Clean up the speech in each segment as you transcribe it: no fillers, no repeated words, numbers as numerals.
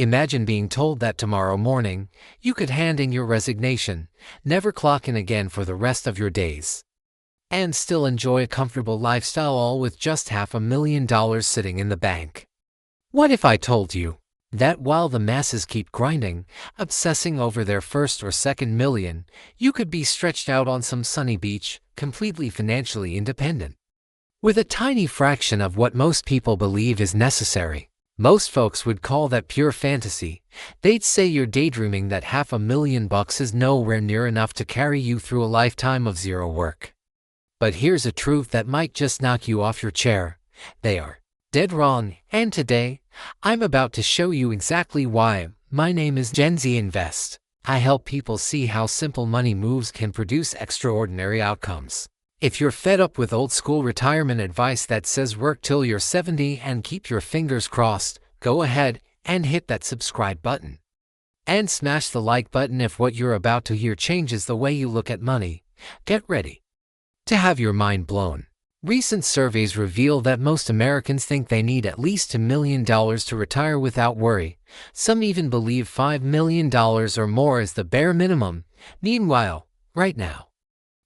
Imagine being told that tomorrow morning, you could hand in your resignation, never clock in again for the rest of your days, and still enjoy a comfortable lifestyle, all with just $500,000 sitting in the bank. What if I told you that while the masses keep grinding, obsessing over their first or second million, you could be stretched out on some sunny beach, completely financially independent, with a tiny fraction of what most people believe is necessary? Most folks would call that pure fantasy. They'd say you're daydreaming, that $500,000 is nowhere near enough to carry you through a lifetime of zero work. But here's a truth that might just knock you off your chair. They are dead wrong, and today, I'm about to show you exactly why. My name is Gen Z Invest. I help people see how simple money moves can produce extraordinary outcomes. If you're fed up with old school retirement advice that says work till you're 70 and keep your fingers crossed, go ahead and hit that subscribe button. And smash the like button if what you're about to hear changes the way you look at money. Get ready to have your mind blown. Recent surveys reveal that most Americans think they need at least $1 million to retire without worry. Some even believe $5 million or more is the bare minimum. Meanwhile, right now,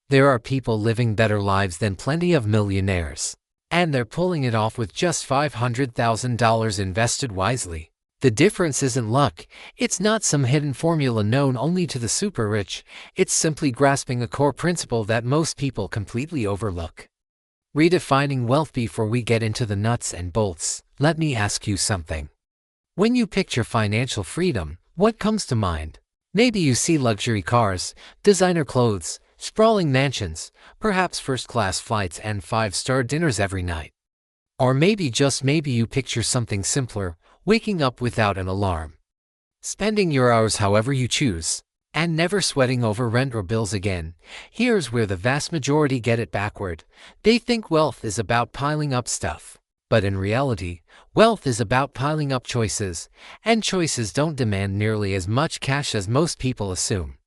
there are people living better lives than plenty of millionaires, and they're pulling it off with just $500,000 invested wisely. The difference isn't luck. It's not some hidden formula known only to the super rich. It's simply grasping a core principle that most people completely overlook. Redefining wealth. Before we get into the nuts and bolts, let me ask you something. When you picture financial freedom, what comes to mind? Maybe you see luxury cars, designer clothes, sprawling mansions, perhaps first-class flights and five-star dinners every night. Or maybe, just maybe, you picture something simpler, waking up without an alarm, spending your hours however you choose, and never sweating over rent or bills again. Here's where the vast majority get it backward. They think wealth is about piling up stuff. But in reality, wealth is about piling up choices, and choices don't demand nearly as much cash as most people assume.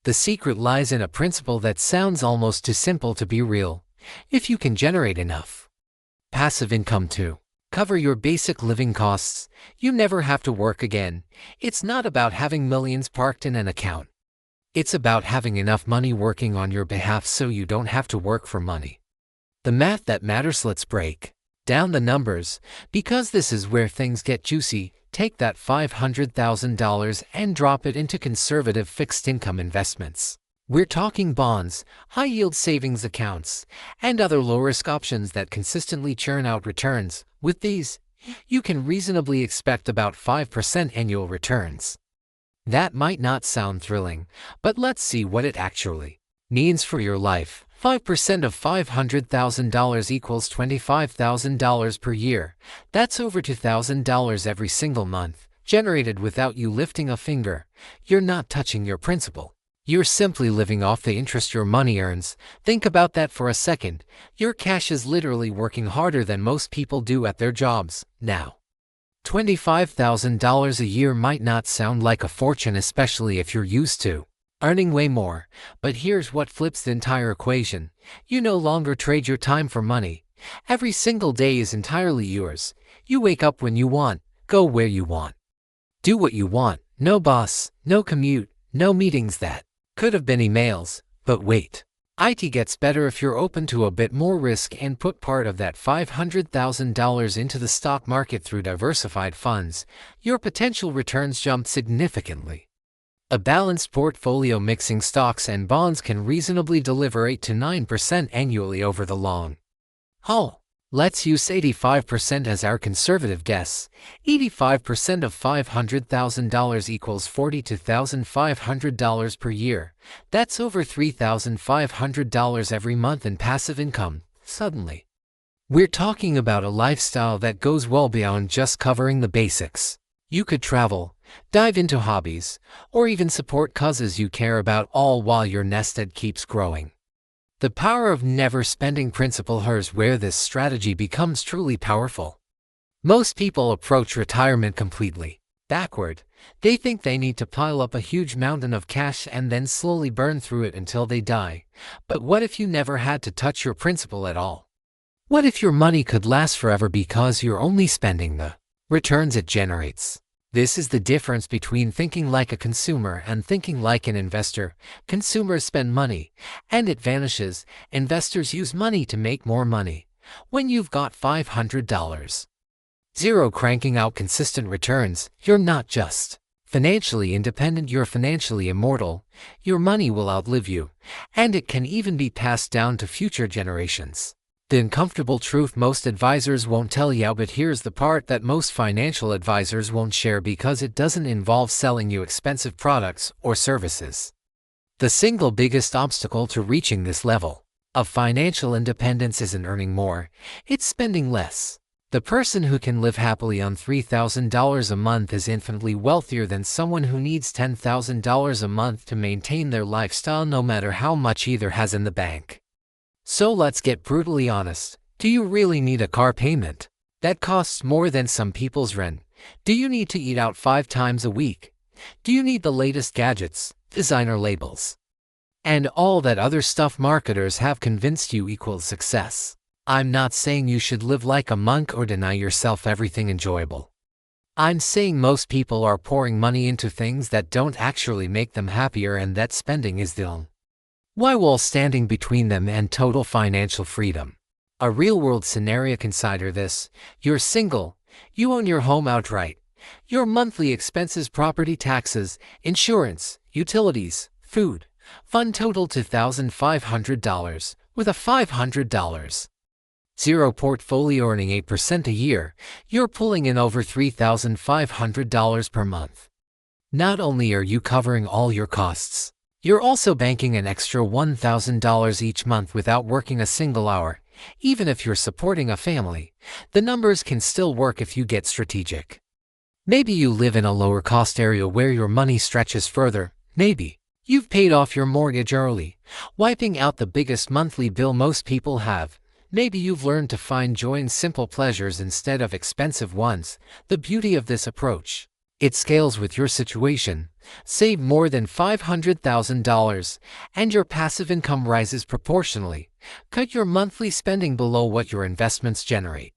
The secret lies in a principle that sounds almost too simple to be real. If you can generate enough passive income to cover your basic living costs, you never have to work again. It's not about having millions parked in an account. It's about having enough money working on your behalf so you don't have to work for money. The math that matters. Let's break down the numbers, because this is where things get juicy. Take that $500,000 and drop it into conservative fixed income investments. We're talking bonds, high-yield savings accounts, and other low-risk options that consistently churn out returns. With these, you can reasonably expect about 5% annual returns. That might not sound thrilling, but let's see what it actually means for your life. 5% of $500,000 equals $25,000 per year. That's over $2,000 every single month, generated without you lifting a finger. You're not touching your principal. You're simply living off the interest your money earns. Think about that for a second. Your cash is literally working harder than most people do at their jobs. Now, $25,000 a year might not sound like a fortune, especially if you're used to earning way more, but here's what flips the entire equation. You no longer trade your time for money. Every single day is entirely yours. You wake up when you want, go where you want, do what you want. No boss, no commute, no meetings that could have been emails. But wait, IT gets better. If you're open to a bit more risk and put part of that $500,000 into the stock market through diversified funds, your potential returns jump significantly. A balanced portfolio mixing stocks and bonds can reasonably deliver 8 to 9% annually over the long haul. Let's use 85% as our conservative guess. 85% of $500,000 equals $42,500 per year. That's over $3,500 every month in passive income. Suddenly, we're talking about a lifestyle that goes well beyond just covering the basics. You could travel, dive into hobbies, or even support causes you care about, all while your nest egg keeps growing. The power of never spending principle. Here's where this strategy becomes truly powerful. Most people approach retirement completely backward. They think they need to pile up a huge mountain of cash and then slowly burn through it until they die. But what if you never had to touch your principal at all? What if your money could last forever because you're only spending the returns it generates? This is the difference between thinking like a consumer and thinking like an investor. Consumers spend money, and it vanishes. Investors use money to make more money. When you've got $500, zero cranking out consistent returns, you're not just financially independent, you're financially immortal. Your money will outlive you, and it can even be passed down to future generations. The uncomfortable truth most advisors won't tell you, but here's the part that most financial advisors won't share because it doesn't involve selling you expensive products or services. The single biggest obstacle to reaching this level of financial independence isn't earning more, it's spending less. The person who can live happily on $3,000 a month is infinitely wealthier than someone who needs $10,000 a month to maintain their lifestyle, no matter how much either has in the bank. So let's get brutally honest. Do you really need a car payment that costs more than some people's rent? Do you need to eat out 5 times a week? Do you need the latest gadgets, designer labels, and all that other stuff marketers have convinced you equals success? I'm not saying you should live like a monk or deny yourself everything enjoyable. I'm saying most people are pouring money into things that don't actually make them happier, and that spending is the only wall standing between them and total financial freedom. A real-world scenario consider this. You're single. You own your home outright. Your monthly expenses, property taxes, insurance, utilities, food, fund total $2,500 with a $500 zero portfolio earning 8% a year. You're pulling in over $3,500 per month. Not only are you covering all your costs, you're also banking an extra $1,000 each month without working a single hour. Even if you're supporting a family, the numbers can still work if you get strategic. Maybe you live in a lower cost area where your money stretches further. Maybe you've paid off your mortgage early, wiping out the biggest monthly bill most people have. Maybe you've learned to find joy in simple pleasures instead of expensive ones. The beauty of this approach: it scales with your situation. Save more than $500,000, and your passive income rises proportionally. Cut your monthly spending below what your investments generate,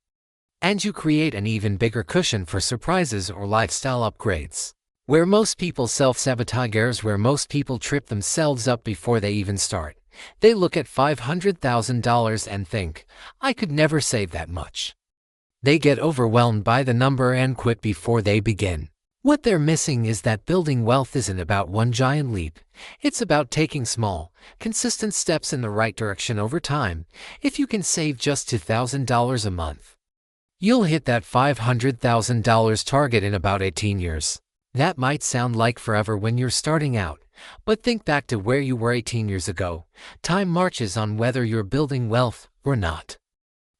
and you create an even bigger cushion for surprises or lifestyle upgrades. Where most people self-sabotage, where most people trip themselves up before they even start. They look at $500,000 and think, I could never save that much. They get overwhelmed by the number and quit before they begin. What they're missing is that building wealth isn't about one giant leap. It's about taking small, consistent steps in the right direction over time. If you can save just $2,000 a month, you'll hit that $500,000 target in about 18 years. That might sound like forever when you're starting out, but think back to where you were 18 years ago. Time marches on whether you're building wealth or not.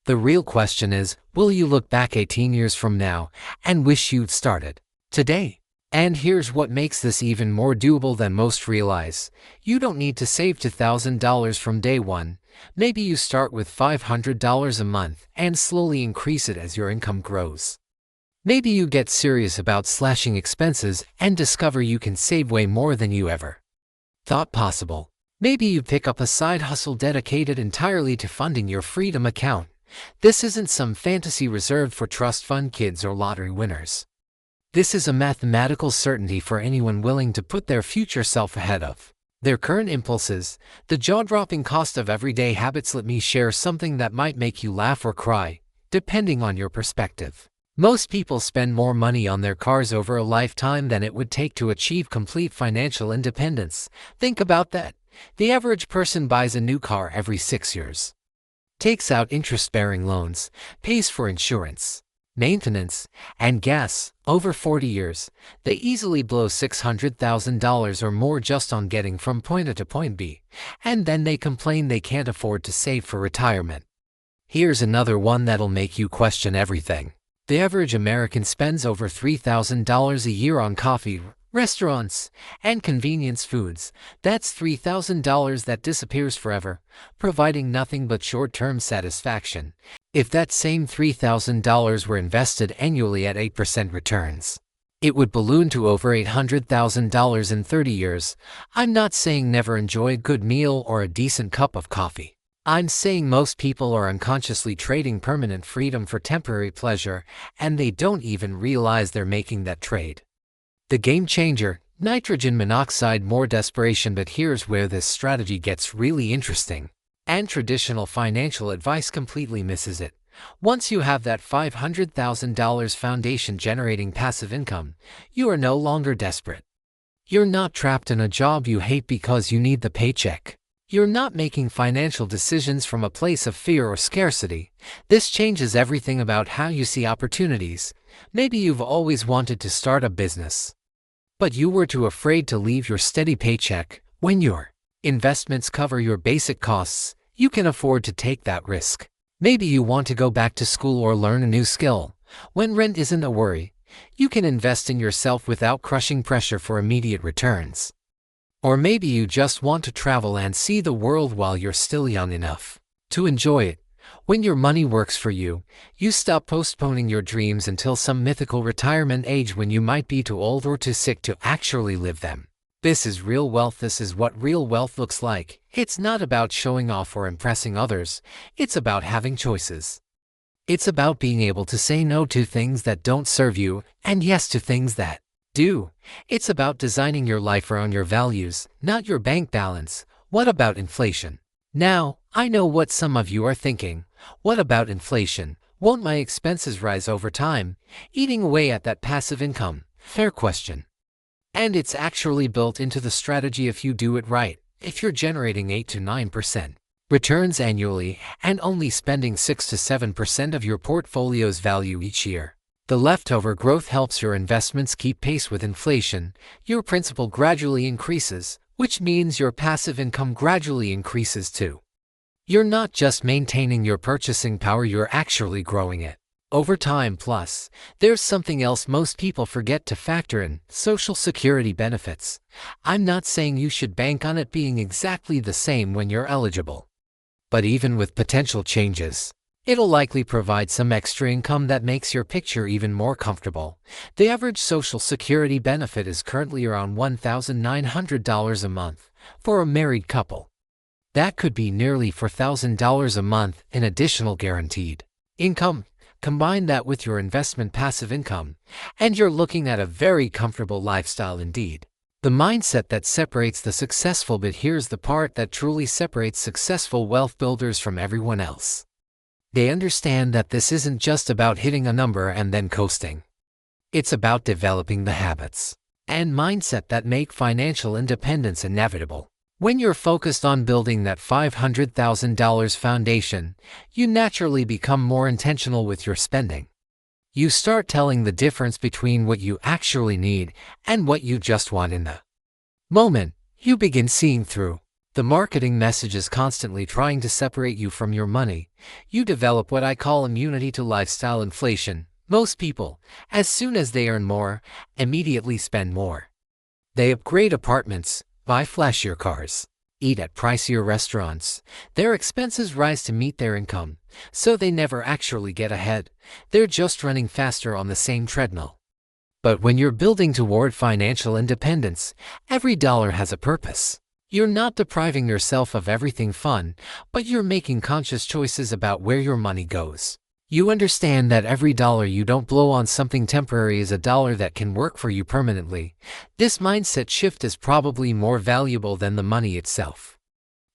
The real question is, will you look back 18 years from now and wish you'd started today? And here's what makes this even more doable than most realize. You don't need to save $2,000 from day one. Maybe you start with $500 a month and slowly increase it as your income grows. Maybe you get serious about slashing expenses and discover you can save way more than you ever thought possible. Maybe you pick up a side hustle dedicated entirely to funding your freedom account. This isn't some fantasy reserved for trust fund kids or lottery winners. This is a mathematical certainty for anyone willing to put their future self ahead of their current impulses. The jaw-dropping cost of everyday habits. Let me share something that might make you laugh or cry, depending on your perspective. Most people spend more money on their cars over a lifetime than it would take to achieve complete financial independence. Think about that. The average person buys a new car every 6 years, takes out interest-bearing loans, pays for insurance, maintenance, and gas. Over 40 years, they easily blow $600,000 or more just on getting from point A to point B, and then they complain they can't afford to save for retirement. Here's another one that'll make you question everything. The average American spends over $3,000 a year on coffee, restaurants, and convenience foods. That's $3,000 that disappears forever, providing nothing but short-term satisfaction. If that same $3,000 were invested annually at 8% returns, it would balloon to over $800,000 in 30 years. I'm not saying never enjoy a good meal or a decent cup of coffee. I'm saying most people are unconsciously trading permanent freedom for temporary pleasure, and they don't even realize they're making that trade. The game changer, nitrogen monoxide, more desperation. But here's where this strategy gets really interesting. And traditional financial advice completely misses it. Once you have that $500,000 foundation generating passive income, you are no longer desperate. You're not trapped in a job you hate because you need the paycheck. You're not making financial decisions from a place of fear or scarcity. This changes everything about how you see opportunities. Maybe you've always wanted to start a business, but you were too afraid to leave your steady paycheck. When your investments cover your basic costs, you can afford to take that risk. Maybe you want to go back to school or learn a new skill. When rent isn't a worry, you can invest in yourself without crushing pressure for immediate returns. Or maybe you just want to travel and see the world while you're still young enough to enjoy it. When your money works for you, you stop postponing your dreams until some mythical retirement age when you might be too old or too sick to actually live them. This is real wealth. This is what real wealth looks like. It's not about showing off or impressing others. It's about having choices. It's about being able to say no to things that don't serve you and yes to things that do. It's about designing your life around your values, not your bank balance. What about inflation? Now, I know what some of you are thinking. What about inflation? Won't my expenses rise over time, eating away at that passive income? Fair question. And it's actually built into the strategy if you do it right. If you're generating 8 to 9% returns annually and only spending 6 to 7% of your portfolio's value each year, the leftover growth helps your investments keep pace with inflation. Your principal gradually increases, which means your passive income gradually increases too. You're not just maintaining your purchasing power, you're actually growing it over time. Plus, there's something else most people forget to factor in: Social Security benefits. I'm not saying you should bank on it being exactly the same when you're eligible. But even with potential changes, it'll likely provide some extra income that makes your picture even more comfortable. The average Social Security benefit is currently around $1,900 a month for a married couple. That could be nearly $4,000 a month in additional guaranteed income. Combine that with your investment passive income, and you're looking at a very comfortable lifestyle indeed. The mindset that separates the successful. But here's the part that truly separates successful wealth builders from everyone else. They understand that this isn't just about hitting a number and then coasting. It's about developing the habits and mindset that make financial independence inevitable. When you're focused on building that $500,000 foundation, you naturally become more intentional with your spending. You start telling the difference between what you actually need and what you just want in the moment. You begin seeing through the marketing messages constantly trying to separate you from your money. You develop what I call immunity to lifestyle inflation. Most people, as soon as they earn more, immediately spend more. They upgrade apartments, buy flashier cars, eat at pricier restaurants. Their expenses rise to meet their income, so they never actually get ahead. They're just running faster on the same treadmill. But when you're building toward financial independence, every dollar has a purpose. You're not depriving yourself of everything fun, but you're making conscious choices about where your money goes. You understand that every dollar you don't blow on something temporary is a dollar that can work for you permanently. This mindset shift is probably more valuable than the money itself.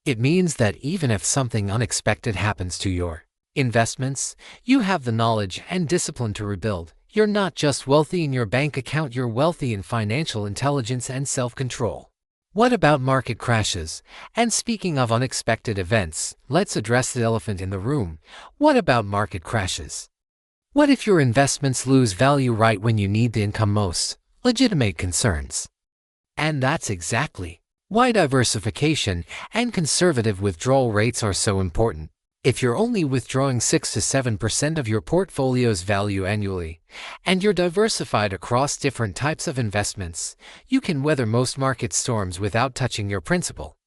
It means that even if something unexpected happens to your investments, you have the knowledge and discipline to rebuild. You're not just wealthy in your bank account, you're wealthy in financial intelligence and self-control. What about market crashes? And speaking of unexpected events, let's address the elephant in the room. What about market crashes? What if your investments lose value right when you need the income most? Legitimate concerns. And that's exactly why diversification and conservative withdrawal rates are so important. If you're only withdrawing 6 to 7% of your portfolio's value annually, and you're diversified across different types of investments, you can weather most market storms without touching your principal.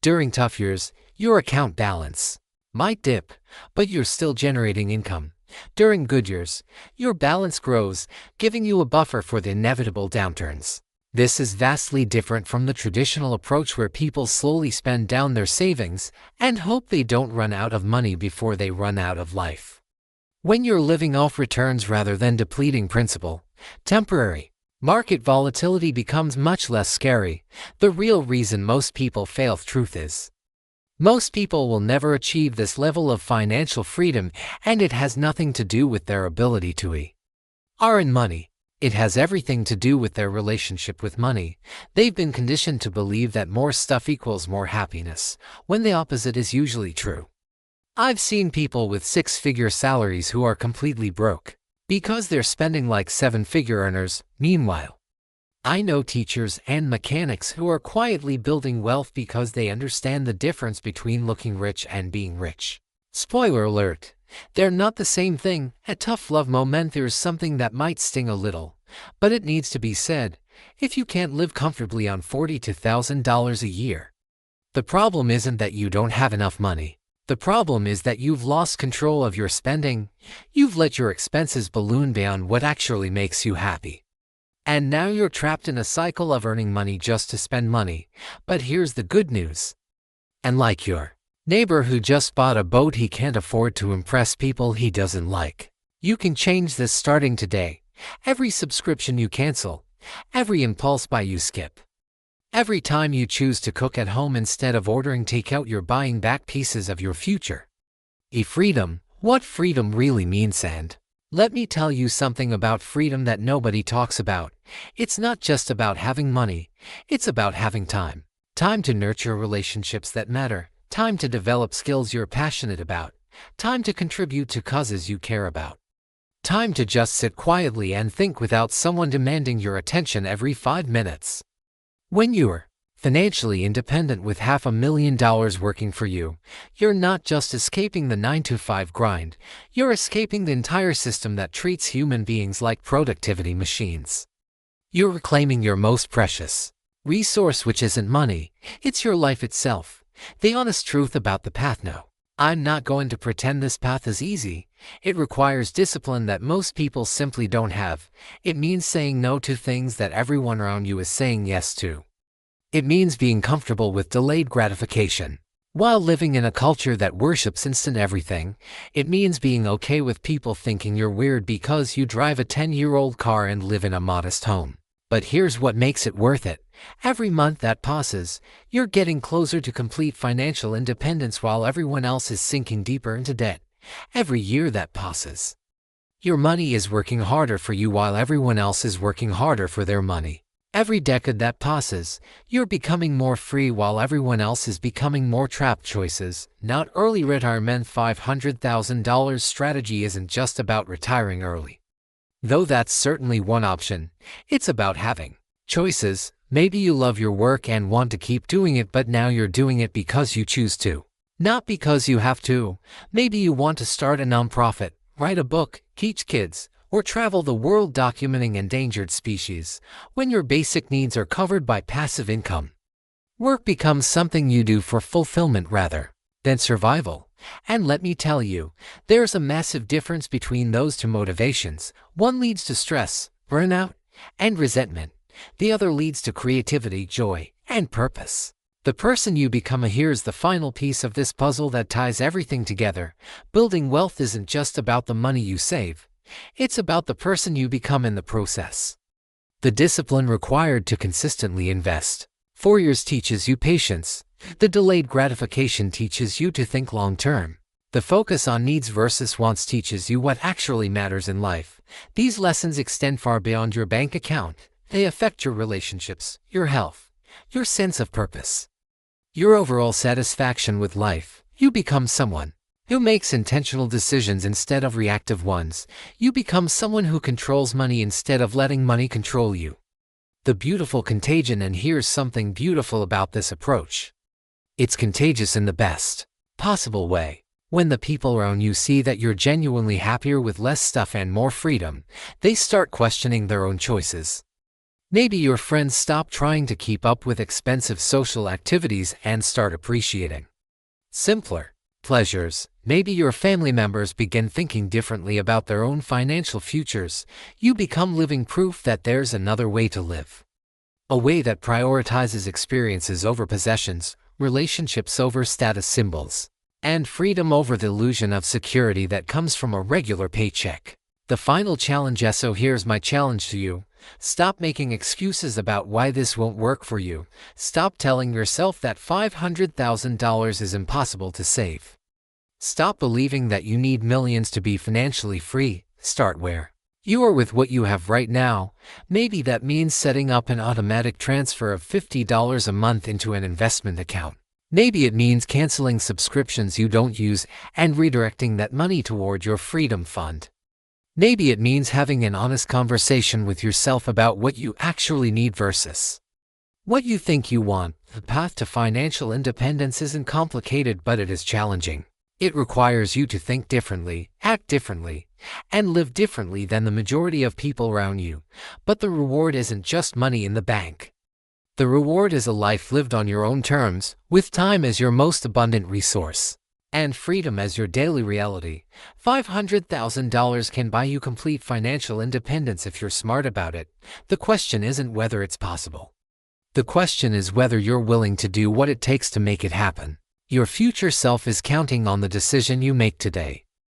During tough years, your account balance might dip, but you're still generating income. During good years, your balance grows, giving you a buffer for the inevitable downturns. This is vastly different from the traditional approach where people slowly spend down their savings and hope they don't run out of money before they run out of life. When you're living off returns rather than depleting principal, temporary Market volatility becomes much less scary. The real reason most people fail, truth is, most people will never achieve this level of financial freedom, and it has nothing to do with their ability to earn money. It has everything to do with their relationship with money. They've been conditioned to believe that more stuff equals more happiness, when the opposite is usually true. I've seen people with six-figure salaries who are completely broke because they're spending like seven-figure earners. Meanwhile, I know teachers and mechanics who are quietly building wealth because they understand the difference between looking rich and being rich. Spoiler alert, they're not the same thing. A tough love moment. There's something that might sting a little, but it needs to be said. If you can't live comfortably on $40,000 to $1,000 a year, the problem isn't that you don't have enough money. The problem is that you've lost control of your spending. You've let your expenses balloon beyond what actually makes you happy. And now you're trapped in a cycle of earning money just to spend money. But here's the good news. Unlike your neighbor who just bought a boat he can't afford to impress people he doesn't like, you can change this starting today. Every subscription you cancel, every impulse buy you skip, every time you choose to cook at home instead of ordering takeout, you're buying back pieces of your future. Freedom. What freedom really means, and let me tell you something about freedom that nobody talks about. It's not just about having money, it's about having time. Time to nurture relationships that matter, time to develop skills you're passionate about, time to contribute to causes you care about, time to just sit quietly and think without someone demanding your attention every 5 minutes. When you're financially independent with $500,000 working for you, you're not just escaping the 9-to-5 grind, you're escaping the entire system that treats human beings like productivity machines. You're reclaiming your most precious resource, which isn't money, it's your life itself. The honest truth about the path. No, I'm not going to pretend this path is easy. It requires discipline that most people simply don't have. It means saying no to things that everyone around you is saying yes to. It means being comfortable with delayed gratification. While living in a culture that worships instant everything, it means being okay with people thinking you're weird because you drive a 10-year-old car and live in a modest home. But here's what makes it worth it. Every month that passes, you're getting closer to complete financial independence while everyone else is sinking deeper into debt. Every year that passes, your money is working harder for you while everyone else is working harder for their money. Every decade that passes, you're becoming more free while everyone else is becoming more trapped. Choices, not early retirement. $500,000 strategy isn't just about retiring early, though that's certainly one option. It's about having choices. Maybe you love your work and want to keep doing it, but now you're doing it because you choose to, not because you have to. Maybe you want to start a nonprofit, write a book, teach kids, or travel the world documenting endangered species. When your basic needs are covered by passive income, work becomes something you do for fulfillment rather than survival. And let me tell you, there's a massive difference between those two motivations. One leads to stress, burnout, and resentment. The other leads to creativity, joy, and purpose. The person you become. Here's the final piece of this puzzle that ties everything together. Building wealth isn't just about the money you save. It's about the person you become in the process. The discipline required to consistently invest. 4 years teaches you patience. The delayed gratification teaches you to think long-term. The focus on needs versus wants teaches you what actually matters in life. These lessons extend far beyond your bank account. They affect your relationships, your health, your sense of purpose, your overall satisfaction with life. You become someone who makes intentional decisions instead of reactive ones. You become someone who controls money instead of letting money control you. The beautiful contagion. And here's something beautiful about this approach. It's contagious in the best possible way. When the people around you see that you're genuinely happier with less stuff and more freedom, they start questioning their own choices. Maybe your friends stop trying to keep up with expensive social activities and start appreciating simpler pleasures. Maybe your family members begin thinking differently about their own financial futures. You become living proof that there's another way to live. A way that prioritizes experiences over possessions, relationships over status symbols, and freedom over the illusion of security that comes from a regular paycheck. The final challenge. So here's my challenge to you. Stop making excuses about why this won't work for you. Stop telling yourself that $500,000 is impossible to save. Stop believing that you need millions to be financially free. Start where you are with what you have right now. Maybe that means setting up an automatic transfer of $50 a month into an investment account. Maybe it means canceling subscriptions you don't use and redirecting that money toward your freedom fund. Maybe it means having an honest conversation with yourself about what you actually need versus what you think you want. The path to financial independence isn't complicated, but it is challenging. It requires you to think differently, act differently, and live differently than the majority of people around you. But the reward isn't just money in the bank. The reward is a life lived on your own terms, with time as your most abundant resource, and freedom as your daily reality. $500,000 can buy you complete financial independence if you're smart about it. The question isn't whether it's possible. The question is whether you're willing to do what it takes to make it happen. Your future self is counting on the decision you make today.